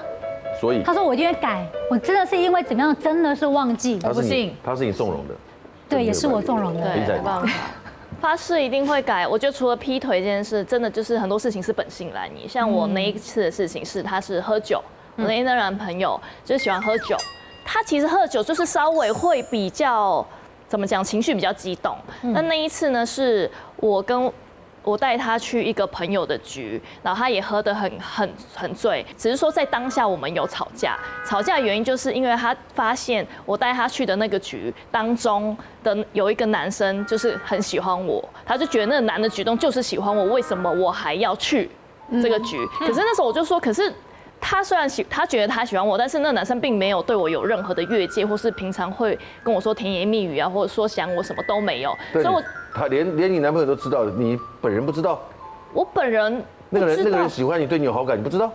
所以他说我一定会改，我真的是因为怎么样，真的是忘记。他是你纵容的，对，也是我纵容的。林仔，发誓一定会改。我觉得除了劈腿这件事，真的就是很多事情是本性难移。像我那一次的事情是，他是喝酒，我那男朋友就是喜欢喝酒，他其实喝酒就是稍微会比较怎么讲，情绪比较激动。那一次呢，是我带他去一个朋友的局，然后他也喝得很醉，只是说在当下我们有吵架，吵架的原因就是因为他发现我带他去的那个局当中的有一个男生就是很喜欢我，他就觉得那个男的举动就是喜欢我，为什么我还要去这个局？可是那时候我就说，可是。他虽然他觉得他喜欢我，但是那个男生并没有对我有任何的越界，或是平常会跟我说甜言蜜语啊，或者说想我什么都没有。所以他连你男朋友都知道，你本人不知道。我本人那个人喜欢你，对你有好感，你不知道。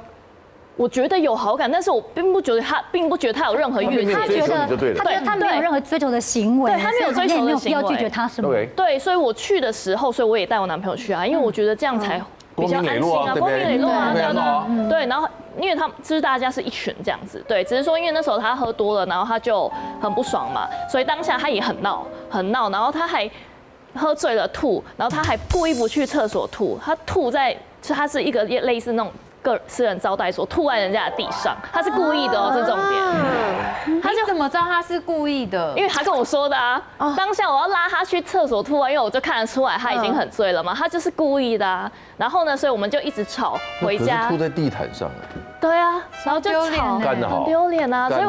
我觉得有好感，但是我并不觉得他有任何越界。他觉得他没有任何追求的行为，对他没有追求的行为，没有必要拒绝他什么。对，所以我去的时候，所以我也带我男朋友去啊，因为我觉得这样才比较安心啊，光明磊落啊，对，然后。因为他们就是大家是一群这样子，对，只是说因为那时候他喝多了，然后他就很不爽嘛，所以当下他也很闹，然后他还喝醉了吐，然后他还故意不去厕所吐，他吐在，他是一个类似那种私人招待所，吐在人家的地上，他是故意的哦，是重点。他就怎么知道他是故意的？因为他跟我说的啊，当下我要拉他去厕所吐啊，因为我就看得出来他已经很醉了嘛，他就是故意的啊。然后呢，所以我们就一直吵，回家吐在地毯上。对啊，然后就吵，干得好，很丢脸啊！所以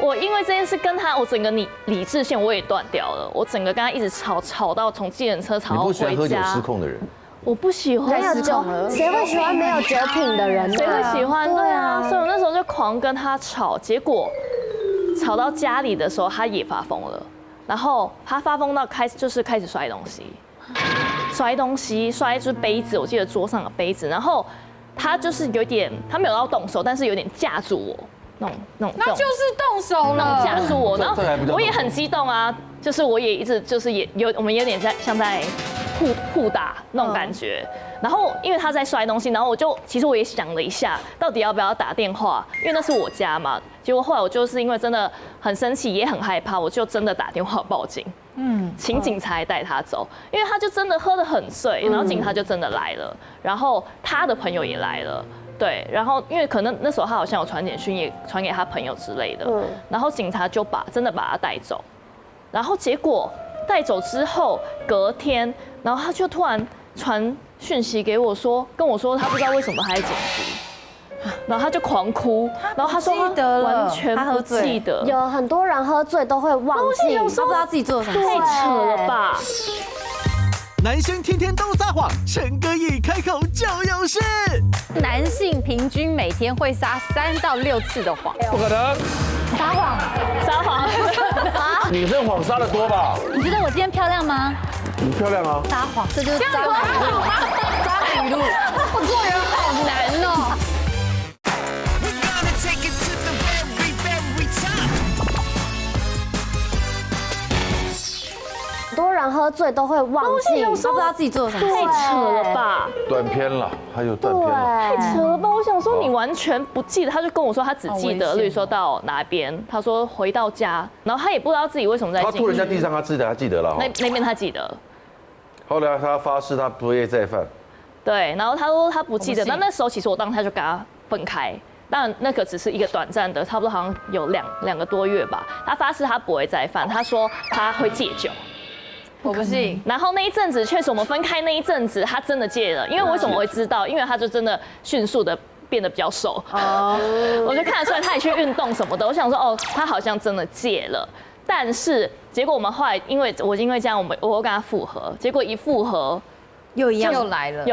我因为这件事跟他，我整个理智线我也断掉了，我整个跟他一直吵到从计程车吵到回家。你不喜欢喝酒失控的人？我不喜欢没有酒，谁会喜欢没有酒品的人？谁会喜欢？对啊，所以我那时候就狂跟他吵，结果吵到家里的时候，他也发疯了，然后他发疯到开始摔东西，摔就是杯子，我记得桌上的杯子，然后他就是有点，他没有要动手，但是有点架住我。那就是动手了，架住我，然后我也很激动啊，就是我也一直就是我们有点像在互打那种感觉。然后因为他在摔东西，然后其实我也想了一下，到底要不要打电话，因为那是我家嘛。结果后来我就是因为真的很生气，也很害怕，我就真的打电话报警，请警察带他走，因为他就真的喝得很醉，然后警察就真的来了，然后他的朋友也来了。对，然后因为可能那时候他好像有传简讯，也传给他朋友之类的，然后警察就真的把他带走，然后结果带走之后，隔天，然后他就突然传讯息给我说，跟我说他不知道为什么还在警局，然后他就狂哭，然后他说他完全不记得，有很多人喝醉都会忘记，他不知道自己做了什么，太扯了吧。男生天天都撒谎，陈哥一开口就有事。男性平均每天会撒3到6次的谎，不可能，撒谎。女生谎撒得多吧？你觉得我今天漂亮吗？你漂亮啊。撒谎，这就是渣男语录。我做人好难哦。很多人喝醉都会忘记，他不知道自己做了什么，太扯了吧！断片了，还有断片了，太扯了吧！我想说你完全不记得，他就跟我说他只记得，例如说到哪边，他说回到家，然后他也不知道自己为什么在他吐人家地上，他记得了。那边他记得。后来他发誓他不会再犯。对，然后他说他不记得，那时候其实我当下就跟他分开。当然，那个只是一个短暂的，差不多好像有两个多月吧。他发誓他不会再犯，他说他会戒酒。我不信。然后那一阵子，确实我们分开那一阵子，他真的戒了。因为为什么我会知道？因为他就真的迅速的变得比较瘦。我就看得出来他也去运动什么的。我想说，哦，他好像真的戒了。但是结果我们后来，因为这样，我跟他复合，结果一复合。又一样，又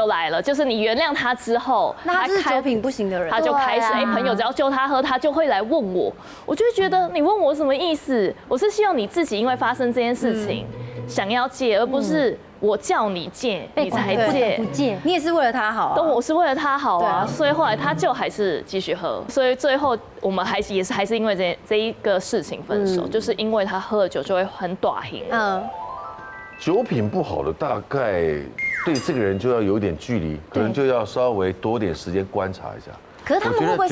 来了，就是你原谅他之后，那他就是酒品不行的人，他就开始朋友只要揪他喝，他就会来问我，我就会觉得你问我什么意思？我是希望你自己因为发生这件事情想要戒，而不是我叫你戒你才戒。不戒，你也是为了他好，我是为了他好啊，所以后来他就还是继续喝，所以最后我们还是因为这一个事情分手，就是因为他喝了酒就会很短型。酒品不好的大概对这个人就要有点距离，可能就要稍微多点时间观察一下。可是他们会不会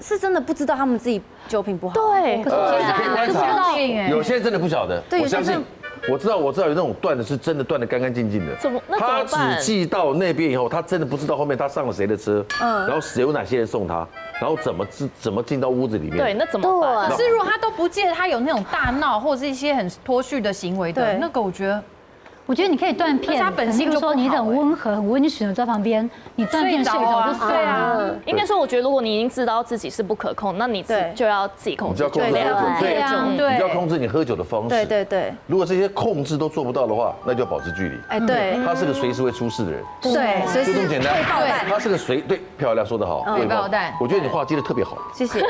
是真的不知道他们自己酒品不好？对，可是可以观察，有些人真的不晓得。对，我相信我知道有那种断的是真的断的干干净净的。那怎他么办只寄到那边以后，他真的不知道后面他上了谁的车，然后有哪些人送他，然后怎么进到屋子里面。对，那怎么办？可是如果他都不记得他有那种大闹或者是一些很脱序的行为的，那个我觉得你可以断片，他本性就不好说你很温和、很温驯的在旁边，你断片睡着就死对啊。应该说，我觉得如果你已经知道自己是不可控，那你就要自己控制，你就要控制对啊，你就要控制你喝酒的方式。对。如果这些控制都做不到的话，那就要保持距离。哎，对，他是个随时会出事的人。对，随时就这么简单。会爆弹。他是个对，漂亮，说得好，会爆弹。我觉得你话接的特别好。谢谢。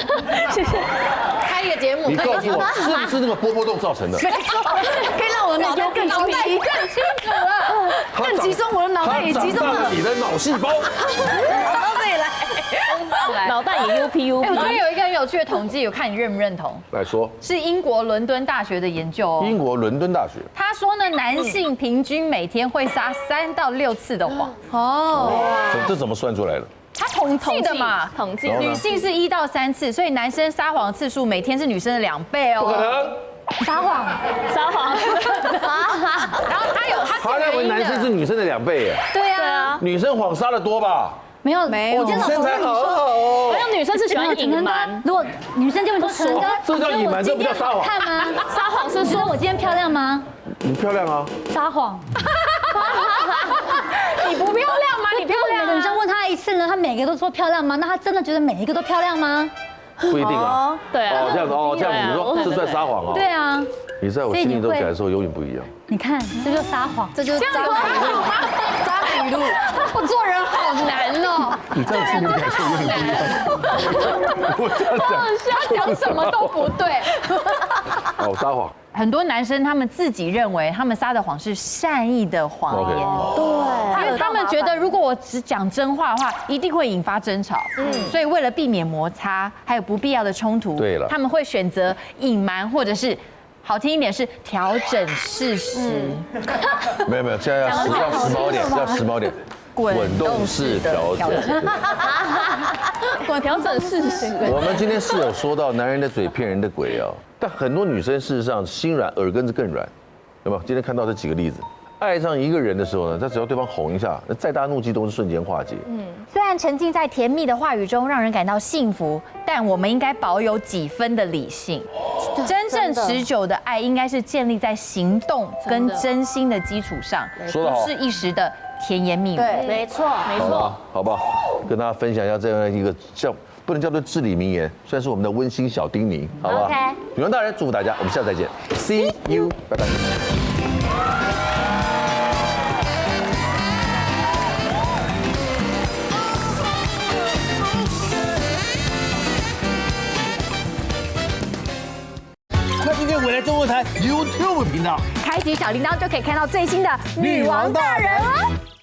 开一个节目，你告诉我，是不是那个波波洞造成的？可以让我的脑袋更清晰、更清楚了。更集中，我的脑袋也集中了。你的脑细胞。跑到这里来，脑袋也 UP。我觉得有一个很有趣的统计，我看你认不认同？来说，是英国伦敦大学的研究哦。英国伦敦大学，他说呢，男性平均每天会撒3到6次的谎。这怎么算出来的？他统计的嘛，统计女性是1到3次，所以男生撒谎次数每天是女生的2倍哦。不可能。撒谎。然后他认为男生是女生的2倍耶。对啊，女生谎撒的多吧？没有，我真的身材好好哦。没有，女生是喜欢隐瞒。如果女生就会说陈哥，这叫隐瞒，这不叫撒谎。看吗？撒谎是说我今天漂亮吗？你漂亮啊。撒谎。你不漂亮吗？你漂亮。每个女生问他一次呢，他每个都说漂亮吗？那他真的觉得每一个都漂亮吗？不一定啊。对啊。这样子这样子，你说这算撒谎啊？对啊。你在我心里都感受永远不一样。你看，这就是撒谎，这就是渣男语录。我做人好难哦。你这样心里感受永远不一样。我这样讲，讲什么都不对。哦，撒谎。很多男生他们自己认为他们撒的谎是善意的谎言，因为他们觉得如果我只讲真话的话，一定会引发争吵。所以为了避免摩擦还有不必要的冲突，对了，他们会选择隐瞒或者是。好听一点是调整事实，没有，现在要时髦点，要时髦点，滚动式调整。调整事实。我们今天是有说到男人的嘴骗人的鬼啊，但很多女生事实上心软，耳根子更软，有没有？今天看到这几个例子。爱上一个人的时候呢，他只要对方哄一下，那再大怒气都是瞬间化解。虽然沉浸在甜蜜的话语中让人感到幸福，但我们应该保有几分的理性。真正持久的爱应该是建立在行动跟真心的基础上，不是一时的甜言蜜语。对，没错，好吧，跟大家分享一下这样一个不能叫做至理名言，算是我们的温馨小叮咛，好不好？ OK 女王大人，祝福大家，我们下次再见 ，See you， 拜拜。快订阅未来中文台 YouTube 频道，开启小铃铛就可以看到最新的女王大人哦。